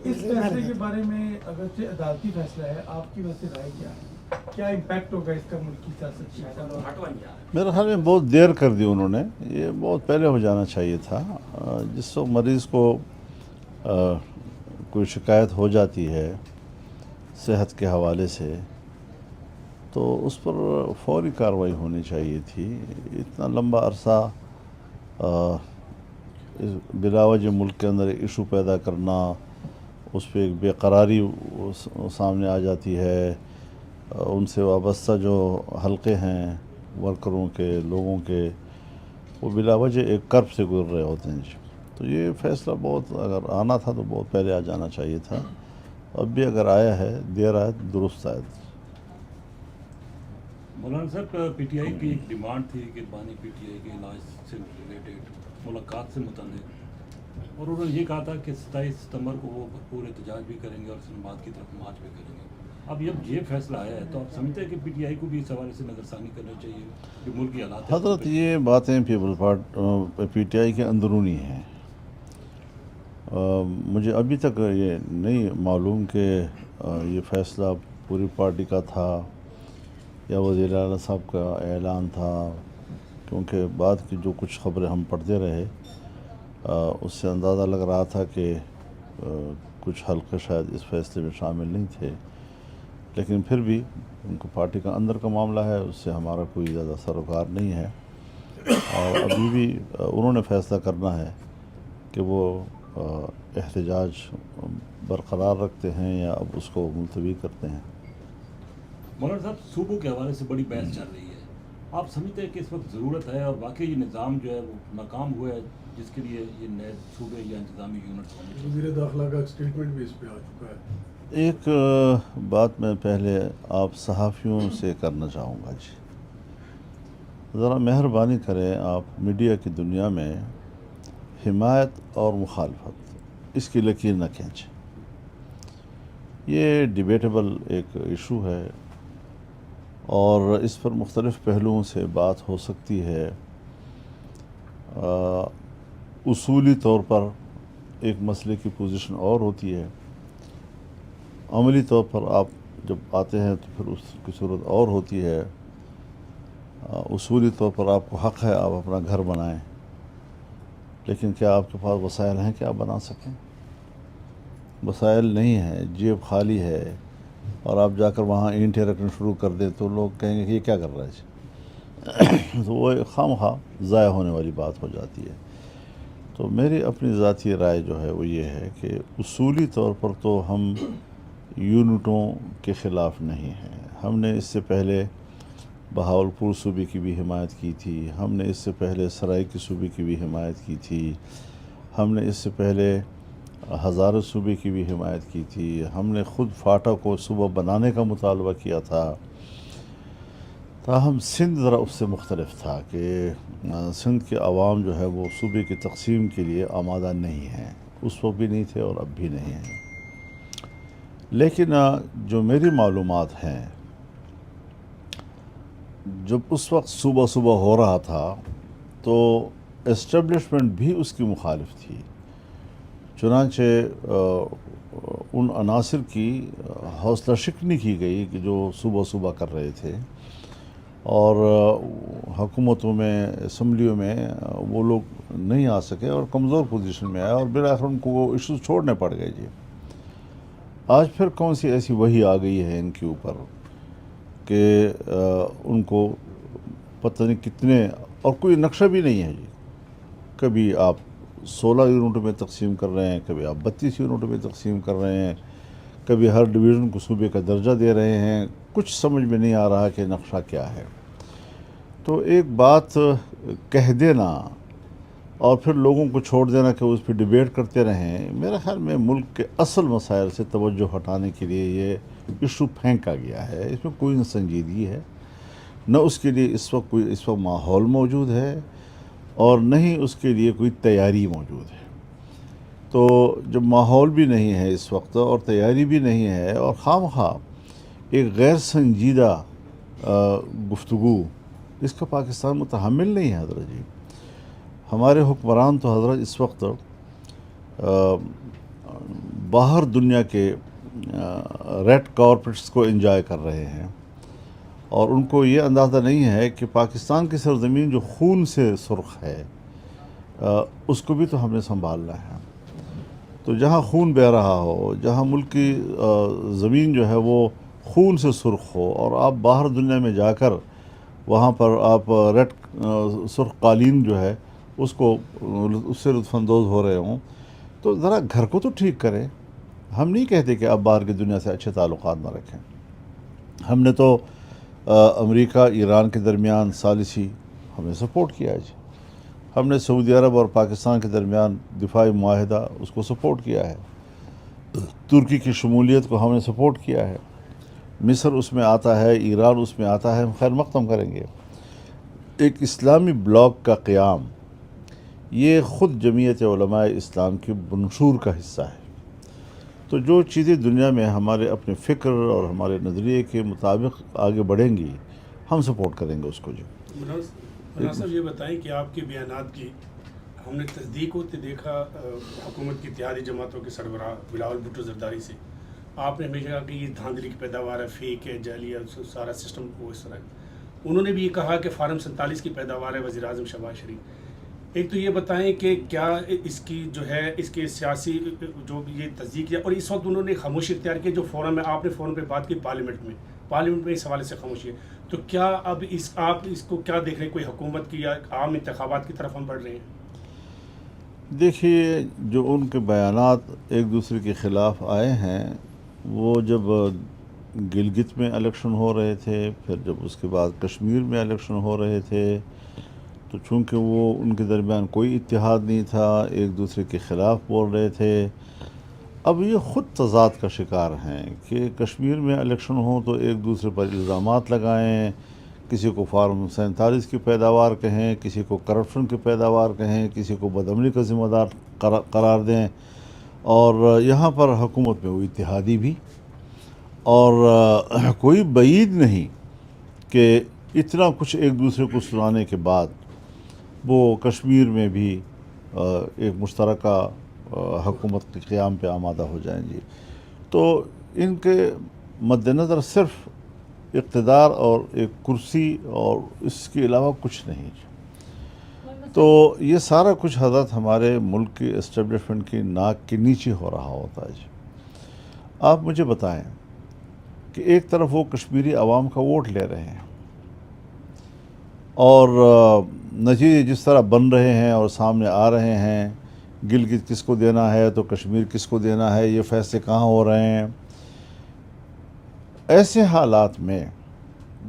اس فیصلے کے بارے میں اگرچہ عدالتی فیصلہ ہے، آپ کی وجہ سے رائے کیا ہے؟ کیا امپیکٹ ہوگا اس کا ملکی سیاست کی؟ میرے خیال میں بہت دیر کر دی انہوں نے، یہ بہت پہلے ہو جانا چاہیے تھا۔ جس وقت مریض کو کوئی شکایت ہو جاتی ہے صحت کے حوالے سے تو اس پر فوری کارروائی ہونی چاہیے تھی۔ اتنا لمبا عرصہ بلا وجہ ملک کے اندر ایشو پیدا کرنا، اس پہ ایک بے قراری سامنے آ جاتی ہے، ان سے وابستہ جو حلقے ہیں ورکروں کے، لوگوں کے، وہ بلا وجہ ایک کرب سے گزر رہے ہوتے ہیں جی۔ تو یہ فیصلہ بہت اگر آنا تھا تو بہت پہلے آ جانا چاہیے تھا۔ اب بھی اگر آیا ہے، دیر آئے درست آئے۔ مولانا صاحب، پی ٹی آئی کی ایک ڈیمانڈ تھی کہ بانی پی ٹی آئی کے علاج سے ریلیٹڈ ملاقات سے متعلق، اور انہوں نے یہ کہا تھا کہ 27 ستمبر کو وہ بھرپور احتجاج بھی کریں گے اور اسلام آباد کی طرف مارچ بھی کریں گے۔ اب یہ فیصلہ آیا ہے تو آپ سمجھتے ہیں کہ پی ٹی آئی کو بھی اس حوالے سے نظر ثانی کرنا چاہیے جو ملک کی حالات حضرت یہ باتیں پی ٹی آئی کے اندرونی ہیں۔ مجھے ابھی تک یہ نہیں معلوم کہ یہ فیصلہ پوری پارٹی کا تھا یا وزیر اعلیٰ صاحب کا اعلان تھا، کیونکہ بعد کی جو کچھ خبریں ہم پڑھتے رہے اس سے اندازہ لگ رہا تھا کہ کچھ حلقے شاید اس فیصلے میں شامل نہیں تھے، لیکن پھر بھی ان کو پارٹی کا اندر کا معاملہ ہے، اس سے ہمارا کوئی زیادہ سروکار نہیں ہے، اور ابھی بھی انہوں نے فیصلہ کرنا ہے کہ وہ احتجاج برقرار رکھتے ہیں یا اب اس کو ملتوی کرتے ہیں۔ مولانا صاحب، صوبوں کے حوالے سے بڑی بحث چل رہی ہے، آپ سمجھتے ہیں کہ اس وقت ضرورت ہے اور واقعی یہ نظام جو ہے وہ ناکام ہوا ہے جس کے لیے یہ نئے صوبے یا انتظامی یونٹ ہونے چاہیے؟ وزیر داخلہ کا ایک اسٹیٹمنٹ بھی اس پہ آ چکا ہے۔ ایک بات میں پہلے آپ صحافیوں سے کرنا چاہوں گا جی، ذرا مہربانی کریں، آپ میڈیا کی دنیا میں حمایت اور مخالفت اس کی لکیر نہ کھینچیں۔ یہ ڈیبیٹیبل ایک ایشو ہے اور اس پر مختلف پہلوؤں سے بات ہو سکتی ہے۔ اصولی طور پر ایک مسئلے کی پوزیشن اور ہوتی ہے، عملی طور پر آپ جب آتے ہیں تو پھر اس کی صورت اور ہوتی ہے۔ اصولی طور پر آپ کو حق ہے آپ اپنا گھر بنائیں، لیکن کیا آپ کے پاس وسائل ہیں کہ آپ بنا سکیں؟ وسائل نہیں ہیں، جیب خالی ہے، اور آپ جا کر وہاں اینٹیں رکھنا شروع کر دیں تو لوگ کہیں گے کہ یہ کیا کر رہا ہے تو وہ خواہ ضائع ہونے والی بات ہو جاتی ہے۔ تو میری اپنی ذاتی رائے جو ہے وہ یہ ہے کہ اصولی طور پر تو ہم یونٹوں کے خلاف نہیں ہیں۔ ہم نے اس سے پہلے بہاولپور صوبے کی بھی حمایت کی تھی، ہم نے اس سے پہلے سرائیکی صوبے کی بھی حمایت کی تھی، ہم نے اس سے پہلے ہزارہ صوبے کی بھی حمایت کی تھی، ہم نے خود فاٹا کو صوبہ بنانے کا مطالبہ کیا تھا۔ تاہم سندھ ذرا اس سے مختلف تھا کہ سندھ کے عوام جو ہے وہ صوبے کی تقسیم کے لیے آمادہ نہیں ہیں، اس وقت بھی نہیں تھے اور اب بھی نہیں ہیں۔ لیکن جو میری معلومات ہیں، جب اس وقت صوبہ ہو رہا تھا تو اسٹیبلشمنٹ بھی اس کی مخالف تھی، چنانچہ ان عناصر کی حوصلہ شکنی کی گئی کہ جو صوبہ کر رہے تھے، اور حکومتوں میں، اسمبلیوں میں وہ لوگ نہیں آ سکے اور کمزور پوزیشن میں آئے، اور بالآخر ان کو وہ ایشوز چھوڑنے پڑ گئے جی۔ آج پھر کون سی ایسی وحی آ گئی ہے ان کے اوپر کہ ان کو پتہ نہیں کتنے، اور کوئی نقشہ بھی نہیں ہے جی، کبھی آپ 16 یونٹوں میں تقسیم کر رہے ہیں، کبھی آپ 32 یونٹوں میں تقسیم کر رہے ہیں، کبھی ہر ڈویژن کو صوبے کا درجہ دے رہے ہیں، کچھ سمجھ میں نہیں آ رہا کہ نقشہ کیا ہے۔ تو ایک بات کہہ دینا اور پھر لوگوں کو چھوڑ دینا کہ اس پہ ڈیبیٹ کرتے رہیں، میرے خیال میں ملک کے اصل مسائل سے توجہ ہٹانے کے لیے یہ ایشو پھینکا گیا ہے، اس میں کوئی نہ سنجیدگی ہے، نہ اس کے لیے اس وقت ماحول موجود ہے، اور نہ ہی اس کے لیے کوئی تیاری موجود ہے۔ تو جب ماحول بھی نہیں ہے اس وقت اور تیاری بھی نہیں ہے، اور خواہ ایک غیر سنجیدہ گفتگو، اس کا پاکستان متحمل نہیں ہے حضرت جی۔ ہمارے حکمران تو حضرت اس وقت باہر دنیا کے ریڈ کارپیٹس کو انجوائے کر رہے ہیں، اور ان کو یہ اندازہ نہیں ہے کہ پاکستان کی سرزمین جو خون سے سرخ ہے اس کو بھی تو ہم نے سنبھالنا ہے۔ تو جہاں خون بہہ رہا ہو، جہاں ملک کی زمین جو ہے وہ خون سے سرخ ہو، اور آپ باہر دنیا میں جا کر وہاں پر آپ ریڈ سرخ قالین جو ہے اس سے لطف اندوز ہو رہے ہوں، تو ذرا گھر کو تو ٹھیک کریں۔ ہم نہیں کہتے کہ آپ باہر کی دنیا سے اچھے تعلقات نہ رکھیں۔ ہم نے تو امریکہ ایران کے درمیان ثالثی ہم نے سپورٹ کیا ہے جی۔ ہم نے سعودی عرب اور پاکستان کے درمیان دفاعی معاہدہ اس کو سپورٹ کیا ہے۔ ترکی کی شمولیت کو ہم نے سپورٹ کیا ہے۔ مصر اس میں آتا ہے، ایران اس میں آتا ہے، ہم خیر مقدم کریں گے۔ ایک اسلامی بلاک کا قیام یہ خود جمعیت علماء اسلام کی منشور کا حصہ ہے۔ تو جو چیزیں دنیا میں ہمارے اپنے فکر اور ہمارے نظریے کے مطابق آگے بڑھیں گی، ہم سپورٹ کریں گے اس کو جو۔ مناظر صاحب یہ بتائیں کہ آپ کے بیانات کی ہم نے تصدیق ہوتے دیکھا حکومت کی اتحادی جماعتوں کے سربراہ بلاول بھٹو زرداری سے۔ آپ نے ہمیشہ کہا کہ یہ دھاندلی کی پیداوار ہے، فیک ہے، جعلی ہے، سارا سسٹم وہ اس طرح ہے۔ انہوں نے بھی یہ کہا کہ فارم 47 کی پیداوار ہے وزیر اعظم شہباز شریف۔ ایک تو یہ بتائیں کہ کیا اس کی جو ہے اس کے سیاسی جو یہ تصدیق کیا، اور اس وقت انہوں نے خاموشی اختیار کی جو فورم میں آپ نے فورم پہ بات کی پارلیمنٹ میں اس حوالے سے خاموشی ہے، تو کیا اب آپ اس کو کیا دیکھ رہے ہیں، کوئی حکومت کی یا عام انتخابات کی طرف ہم بڑھ رہے ہیں؟ دیکھیے، جو ان کے بیانات ایک دوسرے کے خلاف آئے ہیں، وہ جب گلگت میں الیکشن ہو رہے تھے، پھر جب اس کے بعد کشمیر میں الیکشن ہو رہے تھے، تو چونکہ وہ ان کے درمیان کوئی اتحاد نہیں تھا، ایک دوسرے کے خلاف بول رہے تھے۔ اب یہ خود تضاد کا شکار ہیں کہ کشمیر میں الیکشن ہوں تو ایک دوسرے پر الزامات لگائیں، کسی کو فارم 47 کی پیداوار کہیں، کسی کو کرپشن کی پیداوار کہیں، کسی کو بدعملی کا ذمہ دار قرار دیں، اور یہاں پر حکومت میں وہ اتحادی بھی، اور کوئی بعید نہیں کہ اتنا کچھ ایک دوسرے کو سنانے کے بعد وہ کشمیر میں بھی ایک مشترکہ حکومت کے قیام پہ آمادہ ہو جائیں گی۔ تو ان کے مد نظر صرف اقتدار اور ایک کرسی اور اس کے علاوہ کچھ نہیں۔ تو یہ سارا کچھ حضرت ہمارے ملک کی اسٹیبلشمنٹ کی ناک کے نیچے ہو رہا ہوتا ہے جی۔ آپ مجھے بتائیں کہ ایک طرف وہ کشمیری عوام کا ووٹ لے رہے ہیں، اور نتیجے جس طرح بن رہے ہیں اور سامنے آ رہے ہیں، گلگت کس کو دینا ہے تو کشمیر کس کو دینا ہے، یہ فیصلے کہاں ہو رہے ہیں۔ ایسے حالات میں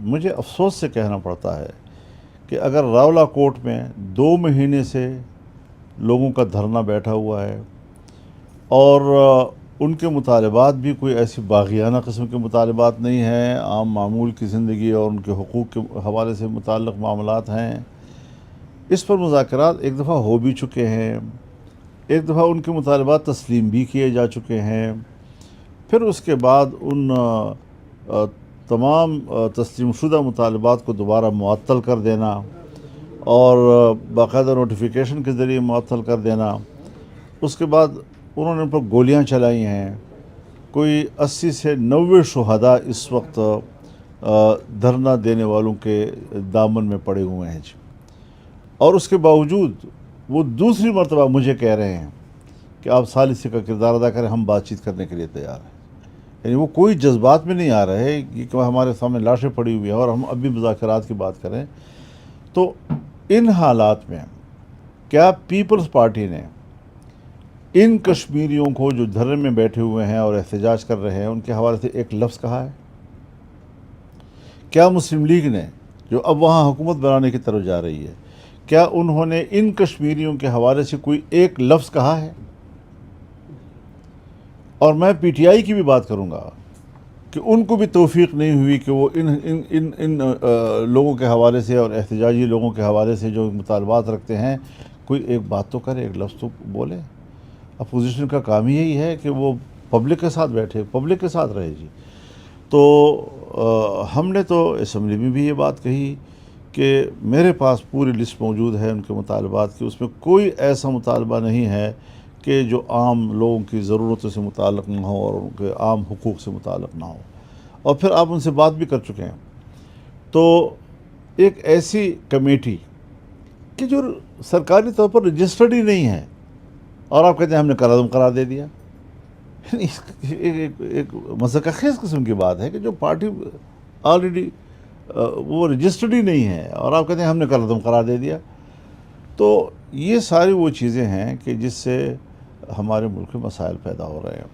مجھے افسوس سے کہنا پڑتا ہے کہ اگر راولا کوٹ میں 2 مہینے سے لوگوں کا دھرنا بیٹھا ہوا ہے، اور ان کے مطالبات بھی کوئی ایسی باغیانہ قسم کے مطالبات نہیں ہیں، عام معمول کی زندگی اور ان کے حقوق کے حوالے سے متعلق معاملات ہیں، اس پر مذاکرات ایک دفعہ ہو بھی چکے ہیں، ایک دفعہ ان کے مطالبات تسلیم بھی کیے جا چکے ہیں، پھر اس کے بعد ان تمام تسلیم شدہ مطالبات کو دوبارہ معطل کر دینا اور باقاعدہ نوٹیفیکیشن کے ذریعے معطل کر دینا۔ اس کے بعد انہوں نے ان پر گولیاں چلائی ہیں۔ کوئی 80 سے 90 شہداء اس وقت دھرنا دینے والوں کے دامن میں پڑے ہوئے ہیں جی، اور اس کے باوجود وہ دوسری مرتبہ مجھے کہہ رہے ہیں کہ آپ ثالثی کا کردار ادا کریں، ہم بات چیت کرنے کے لیے تیار ہیں۔ یعنی وہ کوئی جذبات میں نہیں آ رہے کہ ہمارے سامنے لاشیں پڑی ہوئی ہیں اور ہم اب بھی مذاکرات کی بات کریں۔ تو ان حالات میں کیا پیپلز پارٹی نے ان کشمیریوں کو جو دھرنے میں بیٹھے ہوئے ہیں اور احتجاج کر رہے ہیں ان کے حوالے سے ایک لفظ کہا ہے؟ کیا مسلم لیگ نے جو اب وہاں حکومت بنانے کی طرف جا رہی ہے، کیا انہوں نے ان کشمیریوں کے حوالے سے کوئی ایک لفظ کہا ہے؟ اور میں پی ٹی آئی کی بھی بات کروں گا کہ ان کو بھی توفیق نہیں ہوئی کہ وہ ان لوگوں کے حوالے سے اور احتجاجی لوگوں کے حوالے سے جو مطالبات رکھتے ہیں کوئی ایک بات تو کرے، ایک لفظ تو بولے۔ اپوزیشن کا کام ہی یہی ہے کہ وہ پبلک کے ساتھ بیٹھے، پبلک کے ساتھ رہے جی۔ تو ہم نے تو اسمبلی میں بھی یہ بات کہی کہ میرے پاس پوری لسٹ موجود ہے ان کے مطالبات کی، اس میں کوئی ایسا مطالبہ نہیں ہے کہ جو عام لوگوں کی ضرورتوں سے متعلق نہ ہو اور ان کے عام حقوق سے متعلق نہ ہو، اور پھر آپ ان سے بات بھی کر چکے ہیں. تو ایک ایسی کمیٹی کہ جو سرکاری طور پر رجسٹرڈ ہی نہیں ہے اور آپ کہتے ہیں ہم نے کالعدم قرار دے دیا. ایک مسئلہ خیز قسم کی بات ہے کہ جو پارٹی آلریڈی وہ رجسٹرڈ ہی نہیں ہے اور آپ کہتے ہیں ہم نے کالعدم قرار دے دیا. تو یہ ساری وہ چیزیں ہیں کہ جس سے ہمارے ملک میں مسائل پیدا ہو رہے ہیں.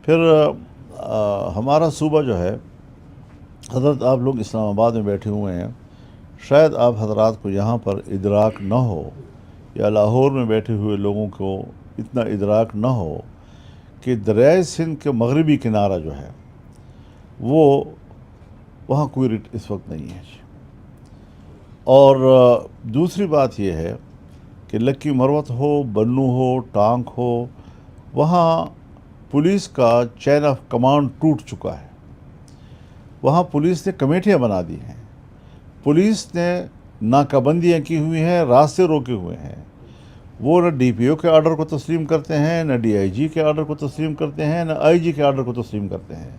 پھر ہمارا صوبہ جو ہے، حضرت آپ لوگ اسلام آباد میں بیٹھے ہوئے ہیں، شاید آپ حضرات کو یہاں پر ادراک نہ ہو یا لاہور میں بیٹھے ہوئے لوگوں کو اتنا ادراک نہ ہو کہ دریائے سندھ کے مغربی کنارہ جو ہے وہ وہاں کوئی ریٹ اس وقت نہیں ہے. اور دوسری بات یہ ہے کہ لکی مروت ہو، بنو ہو، ٹانک ہو، وہاں پولیس کا چین آف کمانڈ ٹوٹ چکا ہے. وہاں پولیس نے کمیٹیاں بنا دی ہیں، پولیس نے ناکہ بندیاں کی ہوئی ہیں، راستے روکے ہوئے ہیں. وہ نہ ڈی پی او کے آرڈر کو تسلیم کرتے ہیں، نہ ڈی آئی جی کے آرڈر کو تسلیم کرتے ہیں، نہ آئی جی کے آرڈر کو تسلیم کرتے ہیں.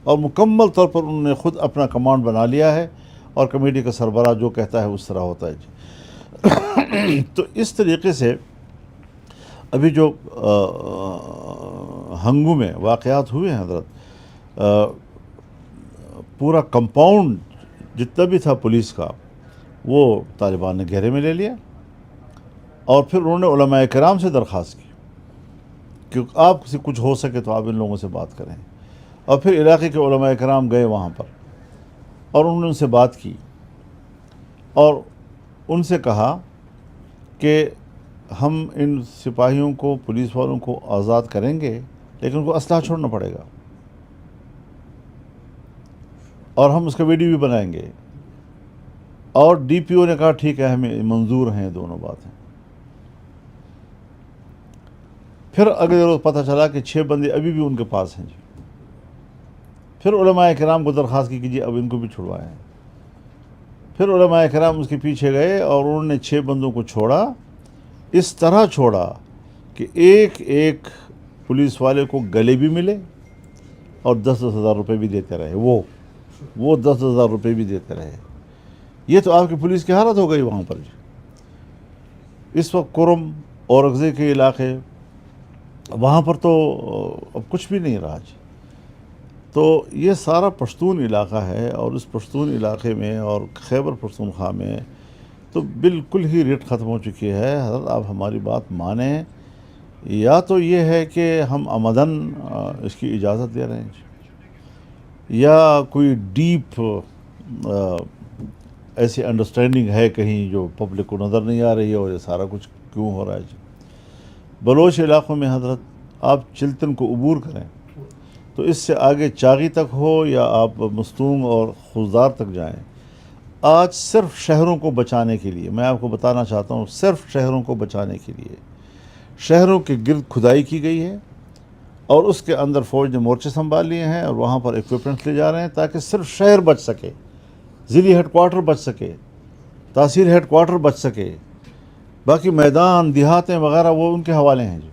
اور مکمل طور پر انہوں نے خود اپنا کمانڈ بنا لیا ہے اور کمیٹی کا سربراہ جو کہتا ہے اس طرح ہوتا ہے جی. تو اس طریقے سے ابھی جو ہنگو میں واقعات ہوئے ہیں حضرت، پورا کمپاؤنڈ جتنا بھی تھا پولیس کا وہ طالبان نے گھیرے میں لے لیا. اور پھر انہوں نے علماء کرام سے درخواست کی کہ آپ سے کچھ ہو سکے تو آپ ان لوگوں سے بات کریں. اور پھر علاقے کے علماء کرام گئے وہاں پر اور انہوں نے ان سے بات کی اور ان سے کہا کہ ہم ان سپاہیوں کو، پولیس والوں کو آزاد کریں گے لیکن ان کو اسلحہ چھوڑنا پڑے گا اور ہم اس کا ویڈیو بھی بنائیں گے. اور ڈی پی او نے کہا ٹھیک ہے ہمیں منظور ہیں دونوں باتیں. پھر اگلے روز پتہ چلا کہ 6 بندے ابھی بھی ان کے پاس ہیں جی. پھر علماء کرام کو درخواست کی کہ جی اب ان کو بھی چھڑوائیں. پھر علماء کرام اس کے پیچھے گئے اور انہوں نے 6 بندوں کو چھوڑا. اس طرح چھوڑا کہ ایک ایک پولیس والے کو گلے بھی ملے اور 10,000 ہزار روپے بھی دیتے رہے. وہ 10,000 ہزار روپے بھی دیتے رہے. یہ تو آپ کی پولیس کی حالت ہو گئی وہاں پر جی. اس وقت کرم اورگزے کے علاقے وہاں پر تو اب کچھ بھی نہیں رہا جی. تو یہ سارا پشتون علاقہ ہے اور اس پشتون علاقے میں اور خیبر پختونخوا میں تو بالکل ہی ریٹ ختم ہو چکی ہے. حضرت آپ ہماری بات مانیں، یا تو یہ ہے کہ ہم عمدن اس کی اجازت دے رہے ہیں جی، یا کوئی ڈیپ ایسی انڈرسٹینڈنگ ہے کہیں جو پبلک کو نظر نہیں آ رہی ہے اور یہ سارا کچھ کیوں ہو رہا ہے جی. بلوچ علاقوں میں حضرت آپ چلتن کو عبور کریں تو اس سے آگے چاغی تک ہو یا آپ مستونگ اور خزدار تک جائیں، آج صرف شہروں کو بچانے کے لیے، میں آپ کو بتانا چاہتا ہوں، صرف شہروں کو بچانے کے لیے شہروں کے گرد کھدائی کی گئی ہے اور اس کے اندر فوج نے مورچے سنبھال لیے ہیں اور وہاں پر ایکوپمنٹس لے جا رہے ہیں تاکہ صرف شہر بچ سکے، ضلعی ہیڈ کوارٹر بچ سکے، تحصیل ہیڈ کوارٹر بچ سکے. باقی میدان دیہاتیں وغیرہ وہ ان کے حوالے ہیں جی.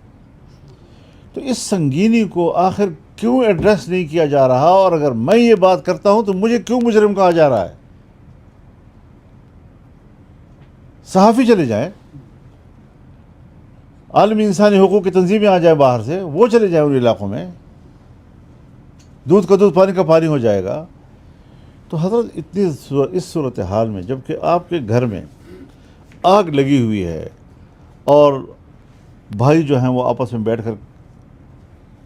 تو اس سنگینی کو آخر کیوں ایڈریس نہیں کیا جا رہا؟ اور اگر میں یہ بات کرتا ہوں تو مجھے کیوں مجرم کہا جا رہا ہے؟ صحافی چلے جائیں، عالمی انسانی حقوق کی تنظیمیں آ جائیں باہر سے، وہ چلے جائیں ان علاقوں میں، دودھ کا دودھ پانی کا پانی ہو جائے گا. تو حضرت اس صورتحال میں جب کہ آپ کے گھر میں آگ لگی ہوئی ہے اور بھائی جو ہیں وہ آپس میں بیٹھ کر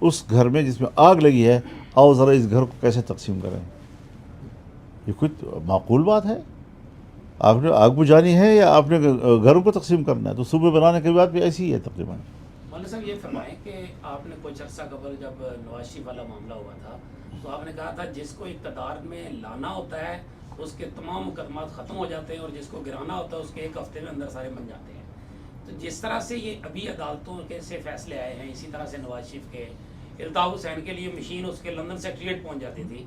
اس گھر میں جس میں آگ لگی ہے، آؤ ذرا اس گھر کو کیسے تقسیم کریں، یہ کوئی معقول بات ہے؟ آپ نے آگ بجھانی ہے یا آپ نے گھروں کو تقسیم کرنا ہے؟ تو صبح بنانے کے بعد بھی ایسی ہی ہے تقریباً. مولانا صاحب یہ فرمائیں کہ آپ نے کچھ عرصہ قبل جب نواز شریف والا معاملہ ہوا تھا تو آپ نے کہا تھا جس کو اقتدار میں لانا ہوتا ہے اس کے تمام مقدمات ختم ہو جاتے ہیں اور جس کو گرانا ہوتا ہے اس کے 1 ہفتے میں اندر سارے بن جاتے ہیں. تو جس طرح سے یہ ابھی عدالتوں کے سے فیصلے آئے ہیں، اسی طرح سے نواز شریف کے الطاف حسین کے لیے مشین اس کے لندن سیکریٹریٹ پہنچ جاتی تھی.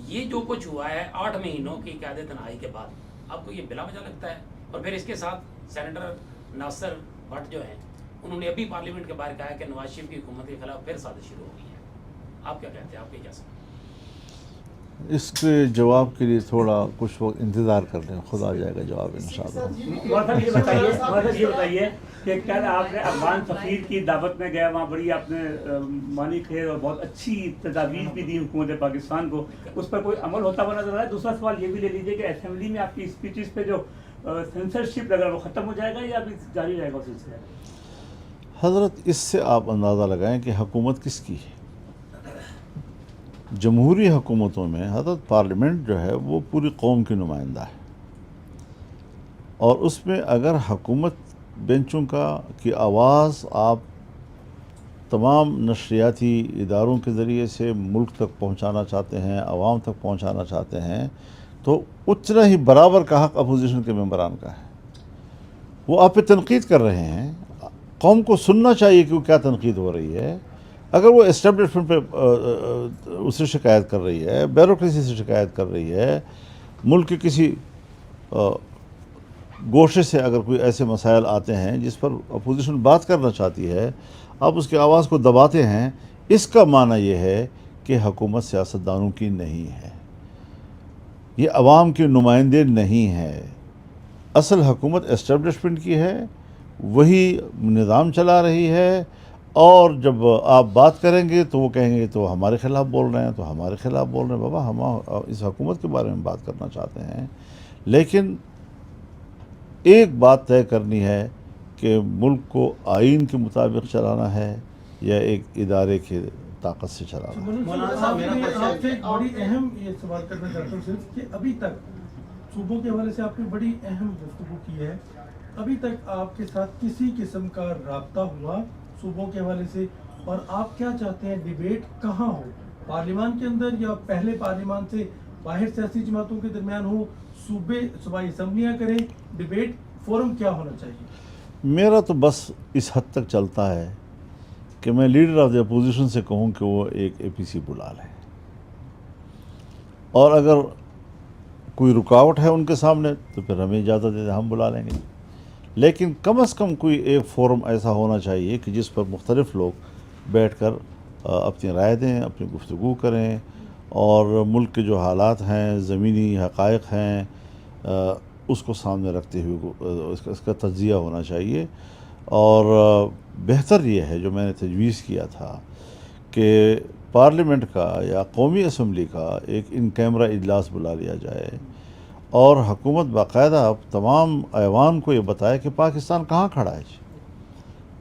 یہ جو کچھ ہوا ہے 8 مہینوں کی قید تنہائی کے بعد، آپ کو یہ بلا وجہ لگتا ہے؟ اور پھر اس کے ساتھ سینیٹر ناصر بھٹ جو ہیں انہوں نے ابھی پارلیمنٹ کے باہر کہا ہے کہ نواز شریف کی حکومت کے خلاف پھر سازش شروع ہو گئی ہے. آپ کیا کہتے ہیں, آپ کے کیا سمجھ؟ اس کے جواب کے لیے تھوڑا کچھ وقت انتظار کر لیں, خود آ جائے گا جواب انشاءاللہ. صاحب یہ بتائیے کہ کل آپ نے افغان سفیر کی دعوت میں گیا, وہاں بڑی آپ نے مانی خیر اور بہت اچھی تجاویز بھی دی حکومت پاکستان کو, اس پر کوئی عمل ہوتا ہوا نظر آیا؟ دوسرا سوال یہ بھی لے لیجیے کہ اسمبلی میں آپ کی اسپیچز پہ جو سینسرشپ لگ رہا ہے وہ ختم ہو جائے گا یا ابھی جاری رہے گا سلسلہ؟ حضرت اس سے آپ اندازہ لگائیں کہ حکومت کس کی ہے. جمہوری حکومتوں میں حضرت پارلیمنٹ جو ہے وہ پوری قوم کی نمائندہ ہے, اور اس میں اگر حکومت بینچوں کی آواز آپ تمام نشریاتی اداروں کے ذریعے سے ملک تک پہنچانا چاہتے ہیں, عوام تک پہنچانا چاہتے ہیں, تو اتنا ہی برابر کا حق اپوزیشن کے ممبران کا ہے. وہ آپ پہ تنقید کر رہے ہیں, قوم کو سننا چاہیے کہ وہ کیا تنقید ہو رہی ہے. اگر وہ اسٹیبلشمنٹ پہ اس سے شکایت کر رہی ہے, بیوروکریسی سے شکایت کر رہی ہے, ملک کے کسی گوشے سے اگر کوئی ایسے مسائل آتے ہیں جس پر اپوزیشن بات کرنا چاہتی ہے, آپ اس کی آواز کو دباتے ہیں, اس کا معنی یہ ہے کہ حکومت سیاستدانوں کی نہیں ہے, یہ عوام کے نمائندے نہیں ہے. اصل حکومت اسٹیبلشمنٹ کی ہے, وہی نظام چلا رہی ہے, اور جب آپ بات کریں گے تو وہ کہیں گے تو ہمارے خلاف بول رہے ہیں, تو ہمارے خلاف بول رہے ہیں. بابا ہم اس حکومت کے بارے میں بات کرنا چاہتے ہیں, لیکن ایک بات طے کرنی ہے کہ ملک کو آئین کے مطابق چلانا ہے یا ایک ادارے کی طاقت سے چلانا ہے. مولانا صاحب آپ سے ایک بڑی اہم یہ سوال کرنا چاہتا ہوں صرف کہ ابھی تک صوبوں کے حوالے سے آپ نے بڑی اہم گفتگو کی ہے, ابھی تک آپ کے ساتھ کسی قسم کا رابطہ ہوا صوبوں کے حوالے سے, اور آپ کیا چاہتے ہیں ڈیبیٹ کہاں ہو, پارلیمان کے اندر یا پہلے پارلیمان سے باہر سیاسی جماعتوں کے درمیان ہو, صوبائی اسمبلیاں کریں, ڈیبیٹ فورم کیا ہونا چاہیے؟ میرا تو بس اس حد تک چلتا ہے کہ میں لیڈر آف دی اپوزیشن سے کہوں کہ وہ ایک APC بلا لیں, اور اگر کوئی رکاوٹ ہے ان کے سامنے تو پھر ہمیں اجازت دے دیں, ہم بلا لیں گے. لیکن کم از کم کوئی ایک فورم ایسا ہونا چاہیے کہ جس پر مختلف لوگ بیٹھ کر اپنی رائے دیں, اپنی گفتگو کریں, اور ملک کے جو حالات ہیں, زمینی حقائق ہیں, اس کو سامنے رکھتے ہوئے اس کا تجزیہ ہونا چاہیے. اور بہتر یہ ہے جو میں نے تجویز کیا تھا کہ پارلیمنٹ کا یا قومی اسمبلی کا ایک ان کیمرہ اجلاس بلا لیا جائے, اور حکومت باقاعدہ تمام ایوان کو یہ بتائے کہ پاکستان کہاں کھڑا ہے.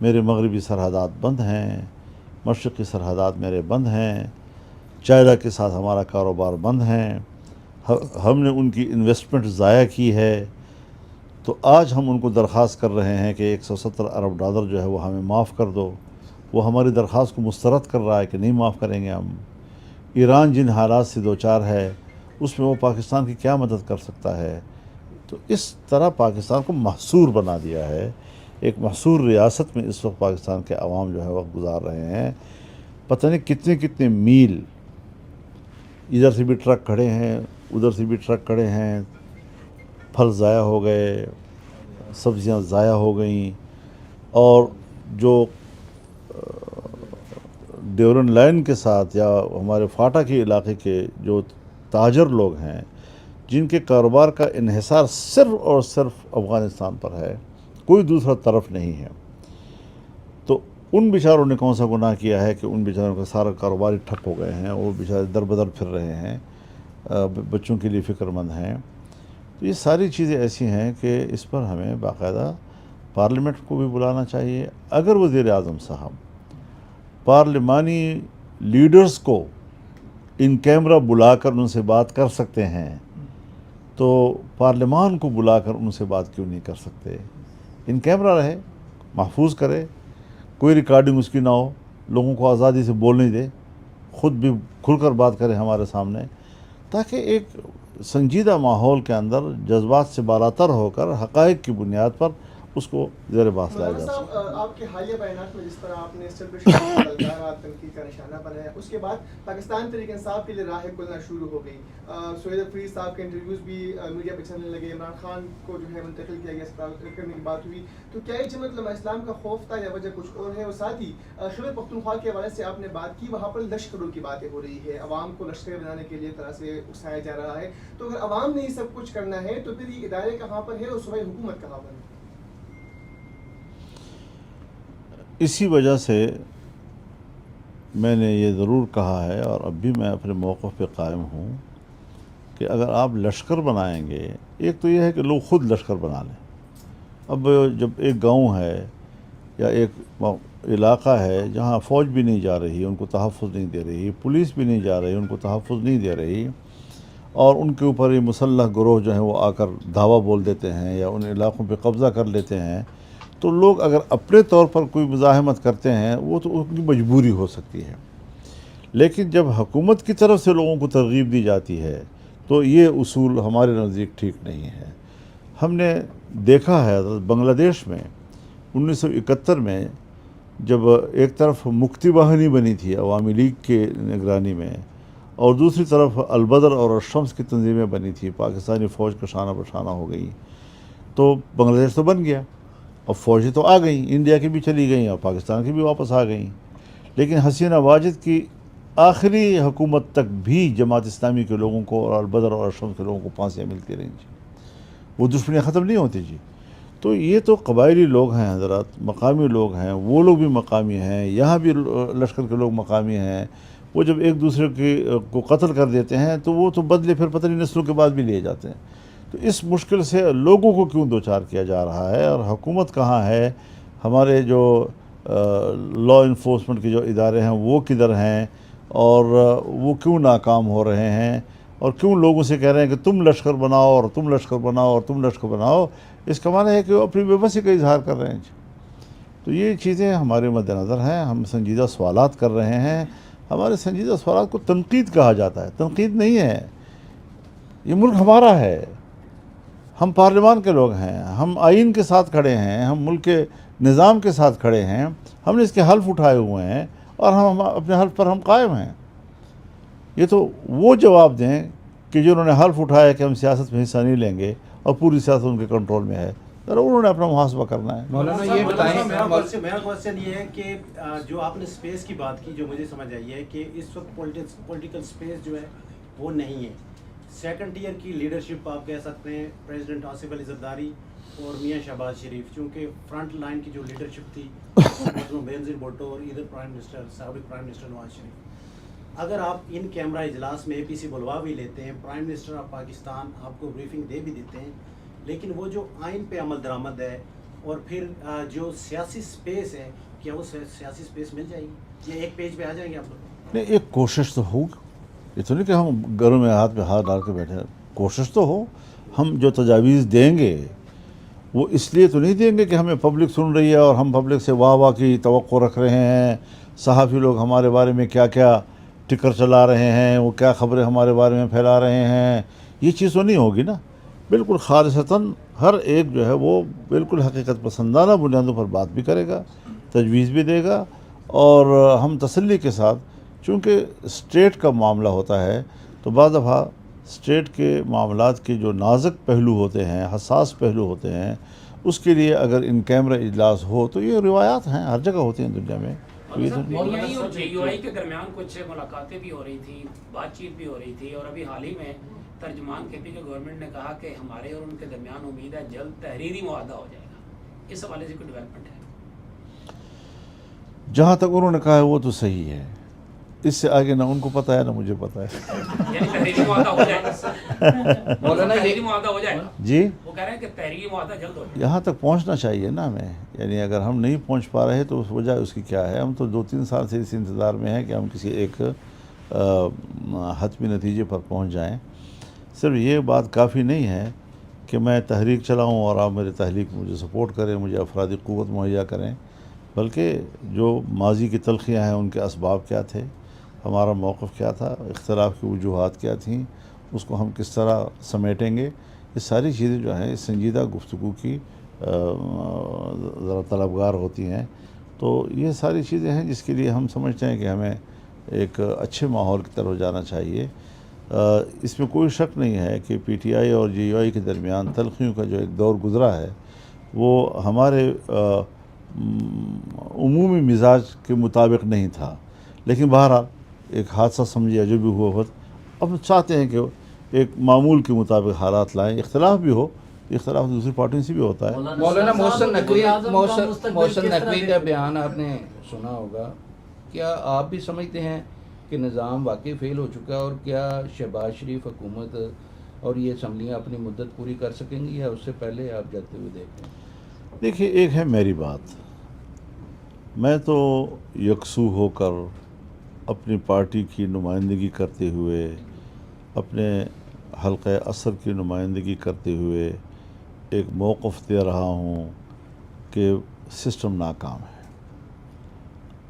میرے مغربی سرحدات بند ہیں, مشرقی سرحدات میرے بند ہیں, چائنا کے ساتھ ہمارا کاروبار بند ہیں, ہم نے ان کی انویسٹمنٹ ضائع کی ہے, تو آج ہم ان کو درخواست کر رہے ہیں کہ $170 ارب جو ہے وہ ہمیں معاف کر دو. وہ ہماری درخواست کو مسترد کر رہا ہے کہ نہیں معاف کریں گے ہم. ایران جن حالات سے دوچار ہے اس میں وہ پاکستان کی کیا مدد کر سکتا ہے. تو اس طرح پاکستان کو محصور بنا دیا ہے, ایک محصور ریاست میں اس وقت پاکستان کے عوام جو ہے وقت گزار رہے ہیں. پتہ نہیں کتنے کتنے میل ادھر سے بھی ٹرک کھڑے ہیں, ادھر سے بھی ٹرک کھڑے ہیں, پھل ضائع ہو گئے, سبزیاں ضائع ہو گئیں, اور جو ڈیورن لائن کے ساتھ یا ہمارے فاٹا کے علاقے کے جو تاجر لوگ ہیں جن کے کاروبار کا انحصار صرف اور صرف افغانستان پر ہے, کوئی دوسرا طرف نہیں ہے, تو ان بیچاروں نے کون سا گناہ کیا ہے کہ ان بیچاروں کا سارا کاروبار ہی ٹھپ ہو گئے ہیں, وہ بیچارے در بدر پھر رہے ہیں, بچوں کے لیے فکر مند ہیں. تو یہ ساری چیزیں ایسی ہیں کہ اس پر ہمیں باقاعدہ پارلیمنٹ کو بھی بلانا چاہیے. اگر وزیر اعظم صاحب پارلیمانی لیڈرز کو ان کیمرہ بلا کر ان سے بات کر سکتے ہیں تو پارلیمان کو بلا کر ان سے بات کیوں نہیں کر سکتے؟ ان کیمرہ رہے, محفوظ کرے, کوئی ریکارڈنگ اس کی نہ ہو, لوگوں کو آزادی سے بولنے دے, خود بھی کھل کر بات کرے ہمارے سامنے, تاکہ ایک سنجیدہ ماحول کے اندر جذبات سے بالاتر ہو کر حقائق کی بنیاد پر اس کو زیر بحث لایا جا مولانا سکے۔ صاحب، آپ کے حالیہ بیانات میں جس طرح آپ نے اسٹیبلشمنٹ کو للکارات تنقید کا نشانہ بنایا، اس کے بعد پاکستان تحریک انصاف کے لیے راہیں کھلنا شروع ہو گئی. سہیل افریدی صاحب کے انٹرویوز بھی میڈیا پہ چلنے لگے، عمران خان کو جو ہے منتقل کیا گیا اسپتال کرنے کی بات ہوئی. تو کیا یہ جماعت علماء اسلام کا خوف تھا یا وجہ کچھ اور ہے؟ اور ساتھ ہی خیبر پختونخوا کے حوالے سے آپ نے بات کی، وہاں پر لشکروں کی باتیں ہو رہی ہے، عوام کو لشکر بنانے کے لیے طرح سے اکسایا جا رہا ہے. تو اگر عوام نے یہ سب کچھ کرنا ہے تو پھر یہ ادارے کہاں پر ہے اور صوبائی حکومت کہاں پر ہے؟ اسی وجہ سے میں نے یہ ضرور کہا ہے اور اب بھی میں اپنے موقف پہ قائم ہوں کہ اگر آپ لشکر بنائیں گے، ایک تو یہ ہے کہ لوگ خود لشکر بنا لیں. اب جب ایک گاؤں ہے یا ایک علاقہ ہے جہاں فوج بھی نہیں جا رہی، ان کو تحفظ نہیں دے رہی، پولیس بھی نہیں جا رہی، ان کو تحفظ نہیں دے رہی، اور ان کے اوپر یہ مسلح گروہ جو ہیں وہ آ کر دعویٰ بول دیتے ہیں یا ان علاقوں پہ قبضہ کر لیتے ہیں، تو لوگ اگر اپنے طور پر کوئی مزاحمت کرتے ہیں وہ تو ان کی مجبوری ہو سکتی ہے. لیکن جب حکومت کی طرف سے لوگوں کو ترغیب دی جاتی ہے تو یہ اصول ہمارے نزدیک ٹھیک نہیں ہے. ہم نے دیکھا ہے بنگلہ دیش میں 1971 میں جب ایک طرف مکتی واہنی بنی تھی عوامی لیگ کے نگرانی میں، اور دوسری طرف البدر اور الشمس کی تنظیمیں بنی تھی، پاکستانی فوج کا شانہ بشانہ ہو گئی، تو بنگلہ دیش تو بن گیا، اور فوجیں تو آ گئیں، انڈیا کی بھی چلی گئیں اور پاکستان کی بھی واپس آ گئیں. لیکن حسینہ واجد کی آخری حکومت تک بھی جماعت اسلامی کے لوگوں کو اور البدر اور الشمس کے لوگوں کو پھانسیاں ملتی رہیں جی، وہ دشمنیاں ختم نہیں ہوتی جی. تو یہ تو قبائلی لوگ ہیں حضرات، مقامی لوگ ہیں، وہ لوگ بھی مقامی ہیں، یہاں بھی لشکر کے لوگ مقامی ہیں. وہ جب ایک دوسرے کو قتل کر دیتے ہیں تو وہ تو بدلے پھر پتہ نہیں نسلوں کے بعد بھی لیے جاتے ہیں. تو اس مشکل سے لوگوں کو کیوں دوچار کیا جا رہا ہے، اور حکومت کہاں ہے، ہمارے جو لا انفورسمنٹ کے جو ادارے ہیں وہ کدھر ہیں، اور وہ کیوں ناکام ہو رہے ہیں، اور کیوں لوگوں سے کہہ رہے ہیں کہ تم لشکر بناؤ اور تم لشکر بناؤ اور تم لشکر بناؤ. اس کا معنی ہے کہ وہ اپنی بے بسی کا اظہار کر رہے ہیں جی. تو یہ چیزیں ہمارے مد نظر ہیں، ہم سنجیدہ سوالات کر رہے ہیں. ہمارے سنجیدہ سوالات کو تنقید کہا جاتا ہے، تنقید نہیں ہے. یہ ملک ہمارا ہے، ہم پارلیمان کے لوگ ہیں، ہم آئین کے ساتھ کھڑے ہیں، ہم ملک کے نظام کے ساتھ کھڑے ہیں، ہم نے اس کے حلف اٹھائے ہوئے ہیں اور ہم اپنے حلف پر ہم قائم ہیں. یہ تو وہ جواب دیں کہ جنہوں نے حلف اٹھایا کہ ہم سیاست میں حصہ نہیں لیں گے اور پوری سیاست ان کے کنٹرول میں ہے، ذرا انہوں نے اپنا محاسبہ کرنا ہے. مولانا یہ بتائیں، میرا کوشچن یہ ہے کہ جو آپ نے اسپیس کی بات کی، جو مجھے سمجھ آئی ہے کہ اس وقت پولیٹیکل اسپیس جو ہے وہ نہیں ہے. سیکنڈ ٹیئر کی لیڈرشپ آپ کہہ سکتے ہیں پریزیڈنٹ آصف علی زرداری اور میاں شہباز شریف، چونکہ فرنٹ لائن کی جو لیڈرشپ تھی بینظیر بھٹو اور ادھر پرائم منسٹر سابق پرائم منسٹر نواز شریف. اگر آپ ان کیمرہ اجلاس میں APC بلوا بھی لیتے ہیں، پرائم منسٹر آف پاکستان آپ کو بریفنگ دے بھی دیتے ہیں، لیکن وہ جو آئین پہ عمل درآمد ہے اور پھر جو سیاسی سپیس ہے، کیا وہ سیاسی سپیس مل جائے گی؟ یہ ایک پیج پہ آ جائیں گے آپ لوگ؟ نہیں، ایک کوشش تو ہو، یہ تو نہیں کہ ہم گھروں میں ہاتھ پہ ہاتھ ڈال کے بیٹھے ہیں. کوشش تو ہو. ہم جو تجاویز دیں گے وہ اس لیے تو نہیں دیں گے کہ ہمیں پبلک سن رہی ہے اور ہم پبلک سے واہ واہ کی توقع رکھ رہے ہیں، صحافی لوگ ہمارے بارے میں کیا کیا ٹکر چلا رہے ہیں، وہ کیا خبریں ہمارے بارے میں پھیلا رہے ہیں. یہ چیز تو نہیں ہوگی نا. بالکل خالصتاً ہر ایک جو ہے وہ بالکل حقیقت پسندانہ بنیادوں پر بات بھی کرے گا، تجویز بھی دے گا، اور ہم تسلی کے ساتھ، چونکہ اسٹیٹ کا معاملہ ہوتا ہے تو بعض دفعہ اسٹیٹ کے معاملات کے جو نازک پہلو ہوتے ہیں، حساس پہلو ہوتے ہیں، اس کے لیے اگر ان کیمرہ اجلاس ہو تو یہ روایات ہیں، ہر جگہ ہوتی ہیں دنیا میں. PTI اور JUI کے درمیان کچھ ملاقاتیں بھی ہو رہی تھیں، بات چیت بھی ہو رہی تھی، اور ابھی حال ہی میں ترجمان KP کے گورنمنٹ نے کہا کہ ہمارے اور ان کے درمیان امید ہے جلد تحریری معاہدہ ہو جائے گا. اس حوالے سے کوئی ڈیولپمنٹ ہے؟ جہاں تک انہوں نے کہا ہے وہ تو صحیح ہے. اس سے آگے نہ ان کو پتہ ہے نہ مجھے پتہ ہے. یعنی تحریری معاہدہ ہو جائے گا؟ مولانا تحریری معاہدہ ہو جائے گا جی، وہ کہہ رہے ہیں کہ تحریری معاہدہ جلد ہو جائے گا. یہاں تک پہنچنا چاہیے نا ہمیں. یعنی اگر ہم نہیں پہنچ پا رہے تو اس وجہ اس کی کیا ہے؟ ہم تو 2-3 سال سے اس انتظار میں ہیں کہ ہم کسی ایک حتمی نتیجے پر پہنچ جائیں. صرف یہ بات کافی نہیں ہے کہ میں تحریک چلاؤں اور آپ میرے تحریک مجھے سپورٹ کریں، مجھے افرادی قوت مہیا کریں، بلکہ جو ماضی کی تلخیاں ہیں ان کے اسباب کیا تھے، ہمارا موقف کیا تھا، اختلاف کی وجوہات کیا تھیں، اس کو ہم کس طرح سمیٹیں گے. یہ ساری چیزیں جو ہیں اس سنجیدہ گفتگو کی ذرا طلبگار ہوتی ہیں. تو یہ ساری چیزیں ہیں جس کے لیے ہم سمجھتے ہیں کہ ہمیں ایک اچھے ماحول کی طرف جانا چاہیے. اس میں کوئی شک نہیں ہے کہ پی ٹی آئی اور جے یو آئی کے درمیان تلخیوں کا جو ایک دور گزرا ہے وہ ہمارے عمومی مزاج کے مطابق نہیں تھا. لیکن بہرحال ایک حادثہ سمجھیا جو بھی ہوا اب چاہتے ہیں کہ ایک معمول کے مطابق حالات لائیں. اختلاف بھی ہو، اختلاف دوسری پارٹیوں سے بھی ہوتا ہے. مولانا محسن نقوی کا بیان آپ نے سنا ہوگا. کیا آپ بھی سمجھتے ہیں کہ نظام واقعی فیل ہو چکا ہے، اور کیا شہباز شریف حکومت اور یہ اسمبلیاں اپنی مدت پوری کر سکیں گی، یا اس سے پہلے آپ جاتے ہوئے دیکھیں؟ دیکھیے، ایک ہے میری بات، میں تو یکسو ہو کر اپنی پارٹی کی نمائندگی کرتے ہوئے، اپنے حلقہ اثر کی نمائندگی کرتے ہوئے ایک موقف دے رہا ہوں کہ سسٹم ناکام ہے.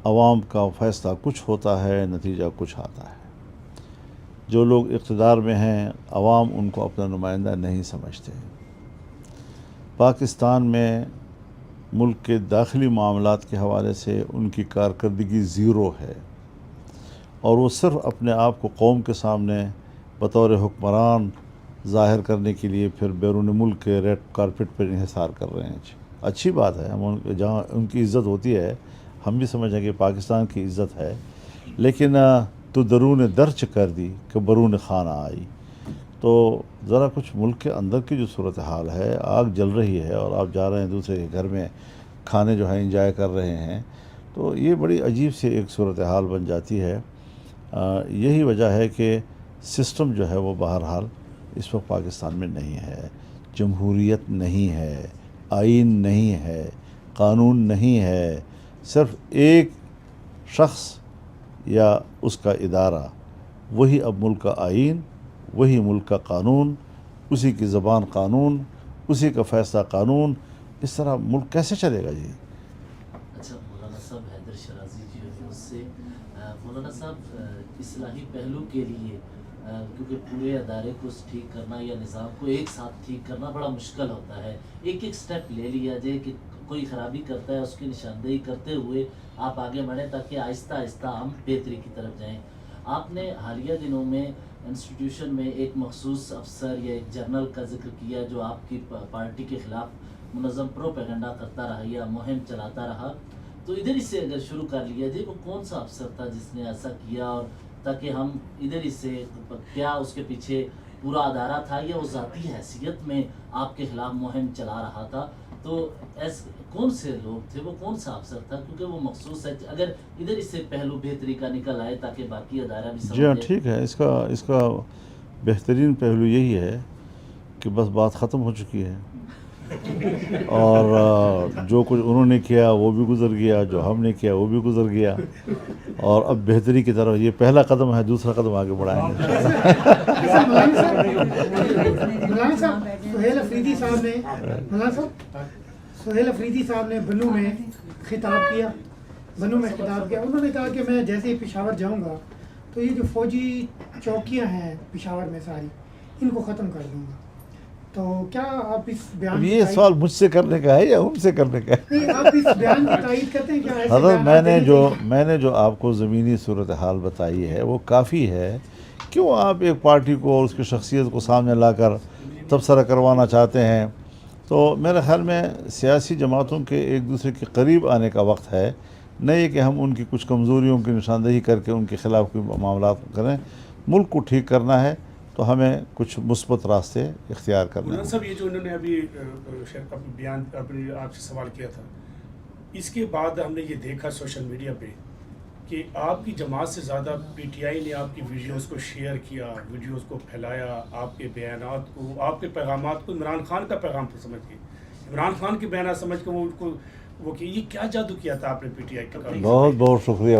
عوام کا فیصلہ کچھ ہوتا ہے، نتیجہ کچھ آتا ہے. جو لوگ اقتدار میں ہیں، عوام ان کو اپنا نمائندہ نہیں سمجھتے. پاکستان میں ملک کے داخلی معاملات کے حوالے سے ان کی کارکردگی زیرو ہے، اور وہ صرف اپنے آپ کو قوم کے سامنے بطور حکمران ظاہر کرنے کے لیے پھر بیرون ملک کے ریڈ کارپٹ پر انحصار کر رہے ہیں. اچھی بات ہے، ہم جہاں ان کی عزت ہوتی ہے ہم بھی سمجھیں کہ پاکستان کی عزت ہے، لیکن تو درون درچ کر دی کہ برون خانہ آئی. تو ذرا کچھ ملک کے اندر کی جو صورتحال ہے، آگ جل رہی ہے اور آپ جا رہے ہیں دوسرے کے گھر میں کھانے جو ہیں انجوائے کر رہے ہیں، تو یہ بڑی عجیب سی ایک صورتحال بن جاتی ہے. یہی وجہ ہے کہ سسٹم جو ہے وہ بہرحال اس وقت پاکستان میں نہیں ہے. جمہوریت نہیں ہے، آئین نہیں ہے، قانون نہیں ہے. صرف ایک شخص یا اس کا ادارہ، وہی اب ملک کا آئین، وہی ملک کا قانون، اسی کی زبان قانون، اسی کا فیصلہ قانون. اس طرح ملک کیسے چلے گا جی؟ اچھا مولانا صاحب، حیدر شرازی جی ہیں اس سے. مولانا صاحب، اصلاحی پہلو کے لیے کیونکہ پورے ادارے کو ٹھیک کرنا یا نظام کو ایک ساتھ ٹھیک کرنا بڑا مشکل ہوتا ہے. ایک ایک سٹیپ لے لیا جائے کہ کوئی خرابی کرتا ہے اس کی نشاندہی کرتے ہوئے آپ آگے بڑھیں تاکہ آہستہ آہستہ ہم بہتری کی طرف جائیں. آپ نے حالیہ دنوں میں انسٹیٹیوشن میں ایک مخصوص افسر یا ایک جرنل کا ذکر کیا جو آپ کی پارٹی کے خلاف منظم پروپیگنڈا کرتا رہا یا مہم چلاتا رہا. تو ادھر ہی سے اگر شروع کر لیا جائے، وہ کون سا افسر تھا جس نے ایسا کیا، اور تاکہ ہم ادھر ہی سے کیا اس کے پیچھے پورا ادارہ تھا یا وہ ذاتی حیثیت میں آپ کے خلاف مہم چلا رہا تھا؟ تو کون سے لوگ تھے، وہ کون سا افسر تھا؟ کیونکہ وہ مخصوص ہے، اگر ادھر اس سے پہلو بہتری کا نکل آئے تاکہ باقی ادارہ بھی جی ہاں، ٹھیک ہے. اس کا بہترین پہلو یہی ہے کہ بس بات ختم ہو چکی ہے، اور جو کچھ انہوں نے کیا وہ بھی گزر گیا، جو ہم نے کیا وہ بھی گزر گیا، اور اب بہتری کی طرف یہ پہلا قدم ہے، دوسرا قدم آگے بڑھائیں گے. سہیل افریدی صاحب نے بنو میں خطاب کیا. انہوں نے کہا کہ میں جیسے ہی پشاور جاؤں گا تو یہ جو فوجی چوکیاں ہیں پشاور میں ساری، ان کو ختم کر دوں گا. تو کیا آپ اس بیان یہ سوال مجھ سے کرنے کا ہے یا ان سے کرنے کا ہے؟ آپ اس بیان کی تائید کرتے ہیں کیا؟ حضرت، میں نے جو آپ کو زمینی صورتحال بتائی ہے وہ کافی ہے. کیوں آپ ایک پارٹی کو اور اس کی شخصیت کو سامنے لا کر تبصرہ کروانا چاہتے ہیں؟ تو میرے خیال میں سیاسی جماعتوں کے ایک دوسرے کے قریب آنے کا وقت ہے، نہیں کہ ہم ان کی کچھ کمزوریوں کی نشاندہی کر کے ان کے خلاف کوئی معاملات کریں. ملک کو ٹھیک کرنا ہے تو ہمیں کچھ مثبت راستے اختیار کرنے ہیں. مولانا صاحب، یہ جو انہوں نے ابھی بیان آپ سے سوال کیا تھا، اس کے بعد ہم نے یہ دیکھا سوشل میڈیا پہ کہ آپ کی جماعت سے زیادہ پی ٹی آئی نے آپ کی ویڈیوز کو شیئر کیا، ویڈیوز کو پھیلایا، آپ کے بیانات کو، آپ کے پیغامات کو عمران خان کا پیغام پر سمجھ کے، عمران خان کے بیانات سمجھ کے وہ کہ یہ کیا جادو کیا تھا آپ نے پی ٹی آئی کا؟ بہت بہت شکریہ.